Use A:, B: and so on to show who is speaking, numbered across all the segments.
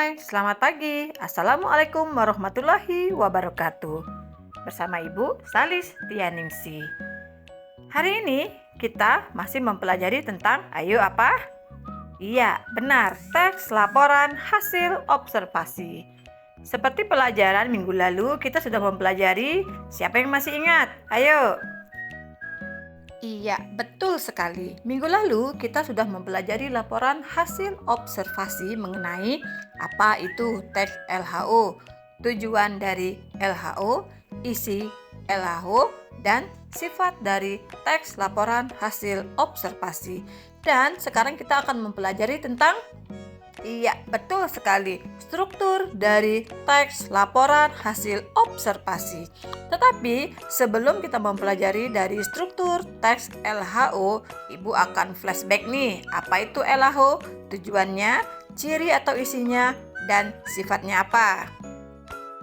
A: Hai, selamat pagi. Assalamualaikum warahmatullahi wabarakatuh. Bersama Ibu Salis Tianingsi. Hari ini kita masih mempelajari tentang apa? Iya, benar, teks laporan hasil observasi. Seperti pelajaran minggu lalu, kita sudah mempelajari. Siapa yang masih ingat? Ayo. Iya, betul sekali. Minggu lalu kita sudah mempelajari laporan hasil observasi mengenai apa itu teks LHO, tujuan dari LHO, isi LHO, dan sifat dari teks laporan hasil observasi. Dan sekarang kita akan mempelajari tentang betul sekali, struktur dari teks laporan hasil observasi. Tetapi sebelum kita mempelajari dari struktur teks LHO, Ibu akan flashback nih. Apa itu LHO? Tujuannya, ciri atau isinya, dan sifatnya apa?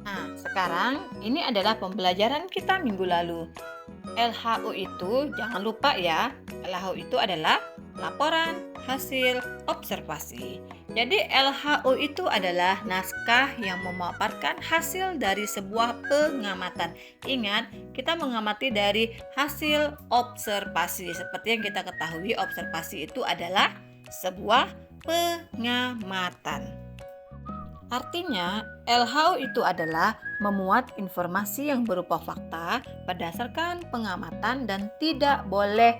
A: Nah, sekarang ini adalah pembelajaran kita minggu lalu. LHO itu jangan lupa ya, LHO itu adalah laporan hasil observasi. Jadi LHO itu adalah naskah yang memaparkan hasil dari sebuah pengamatan. Ingat, kita mengamati dari hasil observasi. Seperti yang kita ketahui, observasi itu adalah sebuah pengamatan. Artinya, LHO itu adalah memuat informasi yang berupa fakta berdasarkan pengamatan dan tidak boleh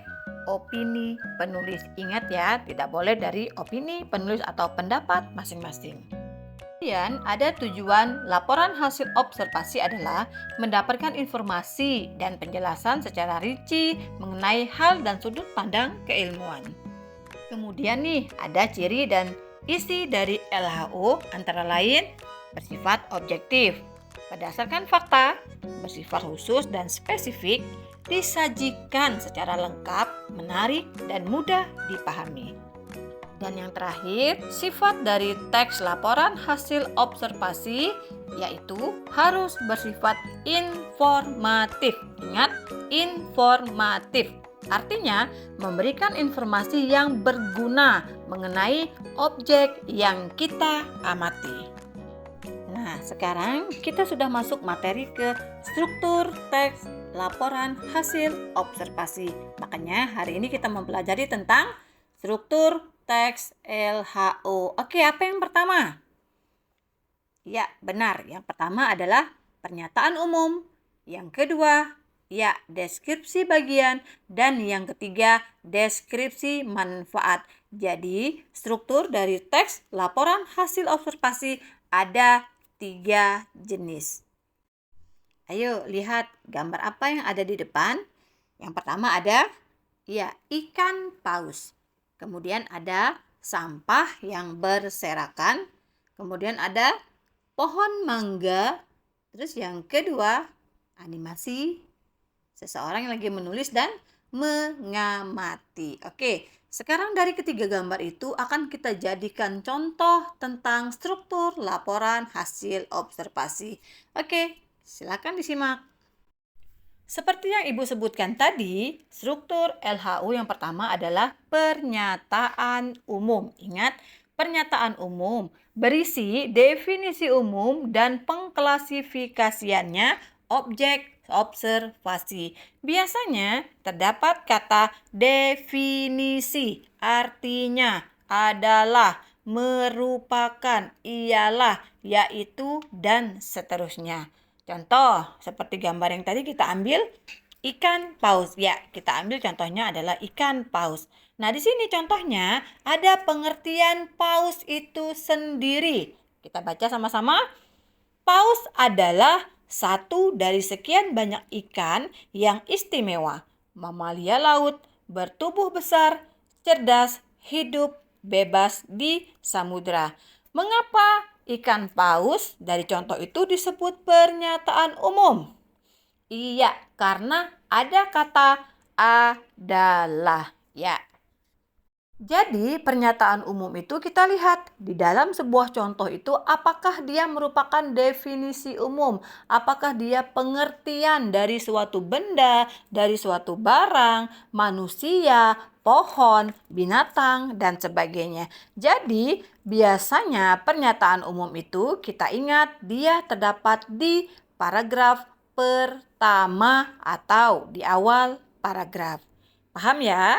A: opini penulis. Ingat ya, tidak boleh dari opini penulis atau pendapat masing-masing. Kemudian ada tujuan laporan hasil observasi adalah mendapatkan informasi dan penjelasan secara rinci mengenai hal dan sudut pandang keilmuan. Kemudian nih ada ciri dan isi dari LHO, antara lain bersifat objektif, berdasarkan fakta, bersifat khusus dan spesifik, disajikan secara lengkap, menarik, dan mudah dipahami. Dan yang terakhir, sifat dari teks laporan hasil observasi yaitu harus bersifat informatif. Ingat, informatif. Artinya, memberikan informasi yang berguna mengenai objek yang kita amati. Nah, sekarang kita sudah masuk materi ke struktur teks laporan hasil observasi. Makanya hari ini kita mempelajari tentang struktur teks LHO. Oke, apa yang pertama? Ya, benar. Yang pertama adalah pernyataan umum. Yang kedua, deskripsi bagian. Dan yang ketiga, deskripsi manfaat. Jadi, struktur dari teks laporan hasil observasi ada 3 jenis. Ayo lihat gambar apa yang ada di depan. Yang pertama ada ikan paus. Kemudian ada sampah yang berserakan. Kemudian ada pohon mangga. Terus yang kedua animasi seseorang yang lagi menulis dan mengamati. Oke, sekarang dari ketiga gambar itu akan kita jadikan contoh tentang struktur laporan hasil observasi. Oke, silakan disimak. Seperti yang Ibu sebutkan tadi, struktur LHO yang pertama adalah pernyataan umum. Ingat, pernyataan umum berisi definisi umum dan pengklasifikasiannya objek observasi. Biasanya terdapat kata definisi, artinya adalah, merupakan, ialah, yaitu, dan seterusnya. Contoh, seperti gambar yang tadi kita ambil ikan paus. Ya, kita ambil contohnya adalah ikan paus. Nah, di sini contohnya ada pengertian paus itu sendiri. Kita baca sama-sama. Paus adalah satu dari sekian banyak ikan yang istimewa, mamalia laut, bertubuh besar, cerdas, hidup bebas di samudra. Mengapa ikan paus dari contoh itu disebut pernyataan umum? Iya, karena ada kata adalah. Ya. Jadi pernyataan umum itu kita lihat di dalam sebuah contoh itu apakah dia merupakan definisi umum, apakah dia pengertian dari suatu benda, dari suatu barang, manusia, pohon, binatang, dan sebagainya. Jadi, biasanya pernyataan umum itu kita ingat dia terdapat di paragraf pertama atau di awal paragraf. Paham ya?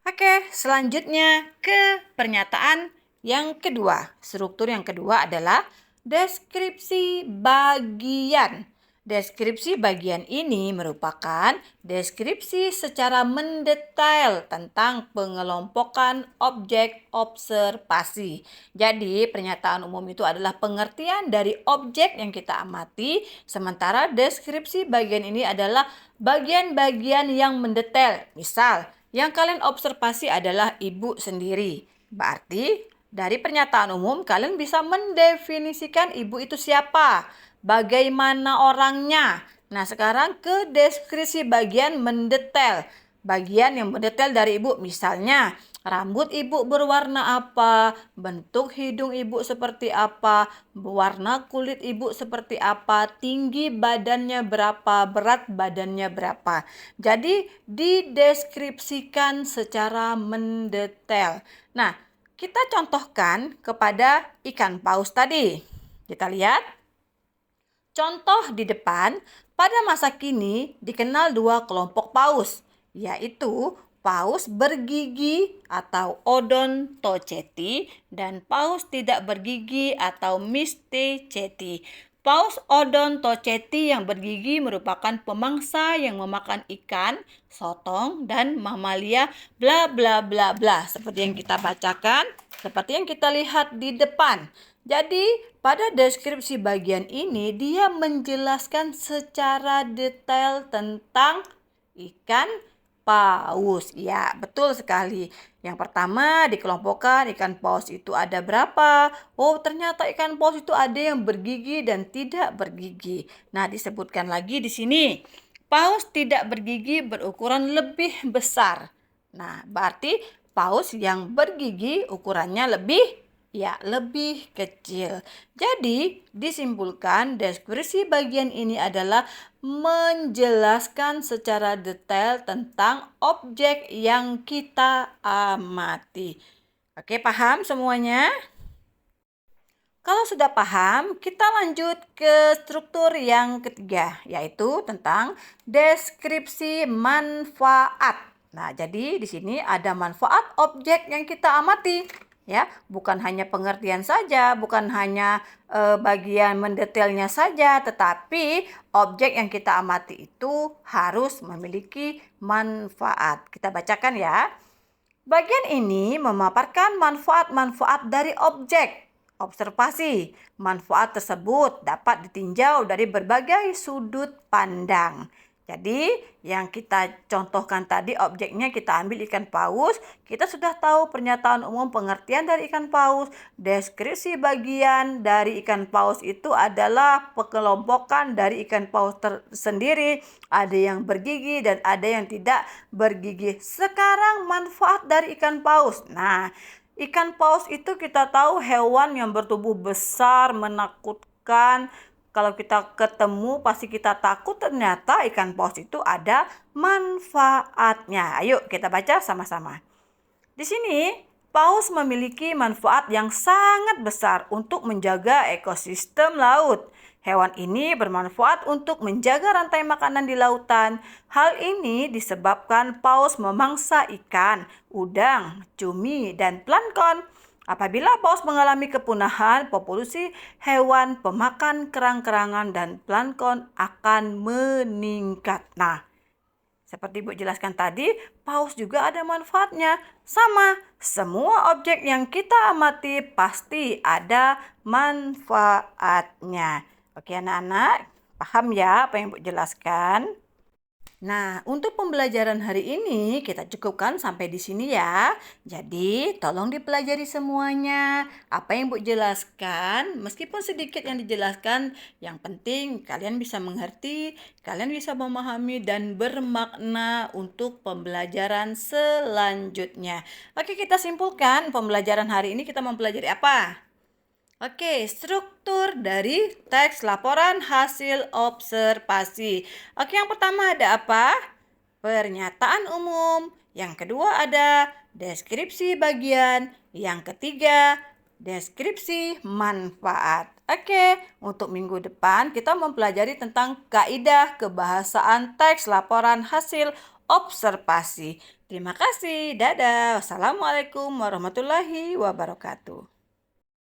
A: Oke, selanjutnya ke pernyataan yang kedua. Struktur yang kedua adalah deskripsi bagian. Deskripsi bagian ini merupakan deskripsi secara mendetail tentang pengelompokan objek observasi. Jadi, pernyataan umum itu adalah pengertian dari objek yang kita amati, sementara deskripsi bagian ini adalah bagian-bagian yang mendetail. Misal, yang kalian observasi adalah ibu sendiri. Berarti dari pernyataan umum kalian bisa mendefinisikan ibu itu siapa, bagaimana orangnya. Nah, sekarang ke deskripsi bagian mendetail. Bagian yang mendetail dari ibu, misalnya rambut ibu berwarna apa, bentuk hidung ibu seperti apa, warna kulit ibu seperti apa, tinggi badannya berapa, berat badannya berapa. Jadi dideskripsikan secara mendetail. Nah, kita contohkan kepada ikan paus tadi. Kita lihat. Contoh di depan, pada masa kini dikenal dua kelompok paus, yaitu paus bergigi atau Odontoceti dan paus tidak bergigi atau Mysticeti. Paus Odontoceti yang bergigi merupakan pemangsa yang memakan ikan, sotong, dan mamalia bla bla bla bla. Seperti yang kita bacakan, seperti yang kita lihat di depan. Jadi, pada deskripsi bagian ini dia menjelaskan secara detail tentang ikan paus. Ya, betul sekali. Yang pertama dikelompokkan ikan paus itu ada berapa? Oh, ternyata ikan paus itu ada yang bergigi dan tidak bergigi. Nah, disebutkan lagi di sini. Paus tidak bergigi berukuran lebih besar. Nah, berarti paus yang bergigi ukurannya lebih kecil. Jadi, disimpulkan deskripsi bagian ini adalah menjelaskan secara detail tentang objek yang kita amati. Oke, paham semuanya? Kalau sudah paham, kita lanjut ke struktur yang ketiga, yaitu tentang deskripsi manfaat. Nah, jadi di sini ada manfaat objek yang kita amati. Ya, bukan hanya pengertian saja, bukan hanya bagian mendetailnya saja, tetapi objek yang kita amati itu harus memiliki manfaat. Kita bacakan ya. Bagian ini memaparkan manfaat-manfaat dari objek observasi. Manfaat tersebut dapat ditinjau dari berbagai sudut pandang. Jadi, yang kita contohkan tadi objeknya kita ambil ikan paus, kita sudah tahu pernyataan umum pengertian dari ikan paus. Deskripsi bagian dari ikan paus itu adalah pengelompokan dari ikan paus tersendiri. Ada yang bergigi dan ada yang tidak bergigi. Sekarang manfaat dari ikan paus. Nah, ikan paus itu kita tahu hewan yang bertubuh besar, menakutkan. Kalau kita ketemu pasti kita takut, ternyata ikan paus itu ada manfaatnya. Ayo kita baca sama-sama. Di sini paus memiliki manfaat yang sangat besar untuk menjaga ekosistem laut. Hewan ini bermanfaat untuk menjaga rantai makanan di lautan. Hal ini disebabkan paus memangsa ikan, udang, cumi, dan plankton. Apabila paus mengalami kepunahan, populasi hewan pemakan kerang-kerangan dan plankton akan meningkat. Nah, seperti Ibu jelaskan tadi, paus juga ada manfaatnya. Sama, semua objek yang kita amati pasti ada manfaatnya. Oke anak-anak, paham ya apa yang Ibu jelaskan? Nah, untuk pembelajaran hari ini kita cukupkan sampai di sini ya. Jadi, tolong dipelajari semuanya. Apa yang Bu jelaskan, meskipun sedikit yang dijelaskan, yang penting kalian bisa mengerti, kalian bisa memahami dan bermakna untuk pembelajaran selanjutnya. Oke, kita simpulkan pembelajaran hari ini kita mempelajari apa? Oke, struktur dari teks laporan hasil observasi. Oke, yang pertama ada apa? Pernyataan umum. Yang kedua ada deskripsi bagian. Yang ketiga, deskripsi manfaat. Oke, untuk minggu depan kita mempelajari tentang kaidah kebahasaan teks laporan hasil observasi. Terima kasih. Dadah. Wassalamualaikum warahmatullahi wabarakatuh.